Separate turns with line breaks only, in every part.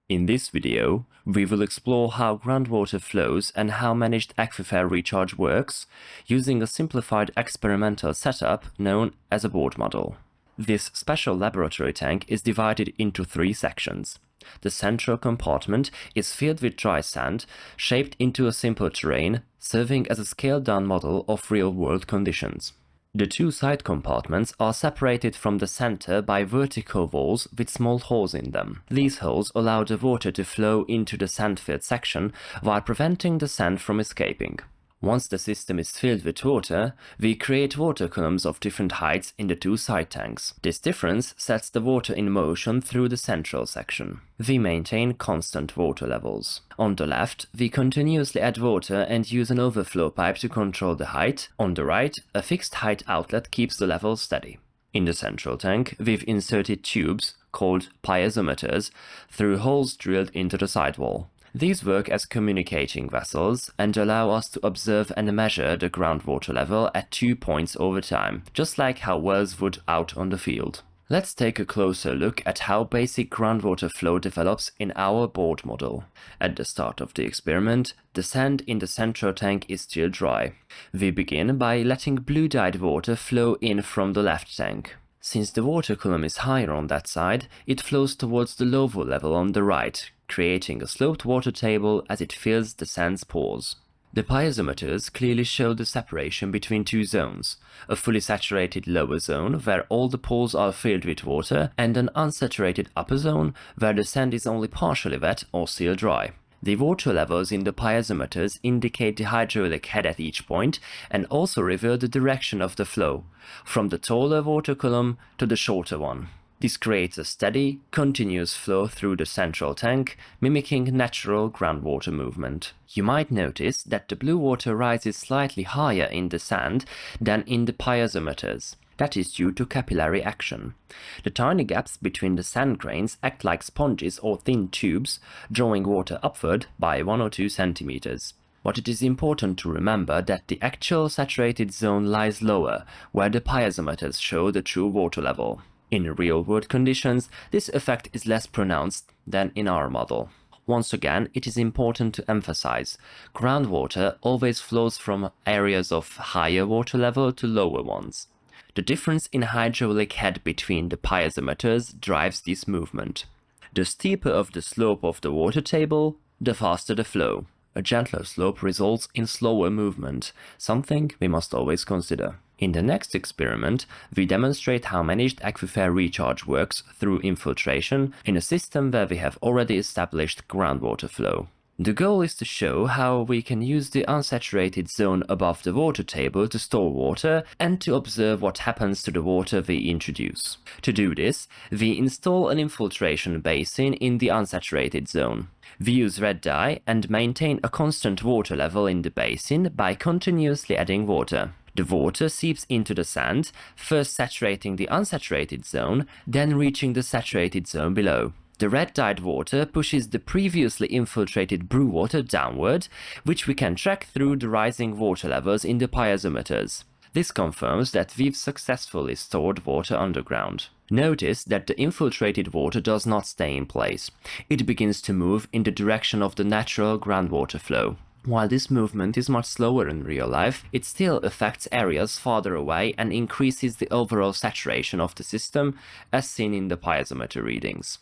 In this video, we will explore how groundwater flows and how managed aquifer recharge works using a simplified experimental setup known as a board model. This special laboratory tank is divided into three sections. The central compartment is filled with dry sand, shaped into a simple terrain, serving as a scaled-down model of real-world conditions. The two side compartments are separated from the center by vertical walls with small holes in them. These holes allow the water to flow into the sand-filled section while preventing the sand from escaping. Once the system is filled with water, we create water columns of different heights in the two side tanks. This difference sets the water in motion through the central section. We maintain constant water levels. On the left, we continuously add water and use an overflow pipe to control the height. On the right, a fixed height outlet keeps the level steady. In the central tank, we've inserted tubes, called piezometers, through holes drilled into the sidewall. These work as communicating vessels and allow us to observe and measure the groundwater level at 2 points over time, just like how wells would out on the field. Let's take a closer look at how basic groundwater flow develops in our board model. At the start of the experiment, the sand in the central tank is still dry. We begin by letting blue-dyed water flow in from the left tank. Since the water column is higher on that side, it flows towards the lower level on the right, creating a sloped water table as it fills the sand's pores. The piezometers clearly show the separation between two zones, a fully saturated lower zone where all the pores are filled with water and an unsaturated upper zone where the sand is only partially wet or still dry. The water levels in the piezometers indicate the hydraulic head at each point and also reveal the direction of the flow, from the taller water column to the shorter one. This creates a steady, continuous flow through the central tank, mimicking natural groundwater movement. You might notice that the blue water rises slightly higher in the sand than in the piezometers. That is due to capillary action. The tiny gaps between the sand grains act like sponges or thin tubes, drawing water upward by 1 or 2 centimeters. But it is important to remember that the actual saturated zone lies lower, where the piezometers show the true water level. In real-world conditions, this effect is less pronounced than in our model. Once again, it is important to emphasize, groundwater always flows from areas of higher water level to lower ones. The difference in hydraulic head between the piezometers drives this movement. The steeper of the slope of the water table, the faster the flow. A gentler slope results in slower movement, something we must always consider. In the next experiment, we demonstrate how managed aquifer recharge works through infiltration in a system where we have already established groundwater flow. The goal is to show how we can use the unsaturated zone above the water table to store water and to observe what happens to the water we introduce. To do this, we install an infiltration basin in the unsaturated zone. We use red dye and maintain a constant water level in the basin by continuously adding water. The water seeps into the sand, first saturating the unsaturated zone, then reaching the saturated zone below. The red-dyed water pushes the previously infiltrated blue water downward, which we can track through the rising water levels in the piezometers. This confirms that we've successfully stored water underground. Notice that the infiltrated water does not stay in place. It begins to move in the direction of the natural groundwater flow. While this movement is much slower in real life, it still affects areas farther away and increases the overall saturation of the system, as seen in the piezometer readings.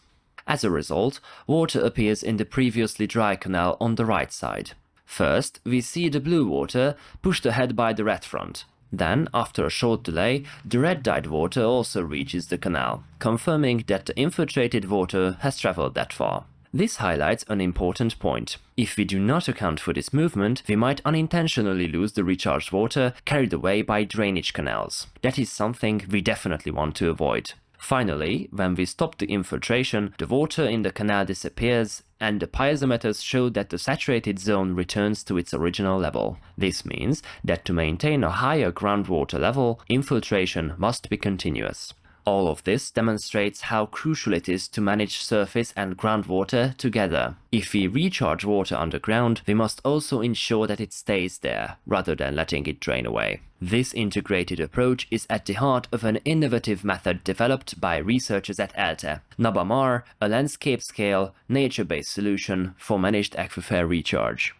As a result, water appears in the previously dry canal on the right side. First, we see the blue water pushed ahead by the red front. Then, after a short delay, the red-dyed water also reaches the canal, confirming that the infiltrated water has traveled that far. This highlights an important point. If we do not account for this movement, we might unintentionally lose the recharged water carried away by drainage canals. That is something we definitely want to avoid. Finally, when we stop the infiltration, the water in the canal disappears and the piezometers show that the saturated zone returns to its original level. This means that to maintain a higher groundwater level, infiltration must be continuous. All of this demonstrates how crucial it is to manage surface and groundwater together. If we recharge water underground, we must also ensure that it stays there, rather than letting it drain away. This integrated approach is at the heart of an innovative method developed by researchers at ELTE, NaBa-MAR, a landscape-scale, nature-based solution for managed aquifer recharge.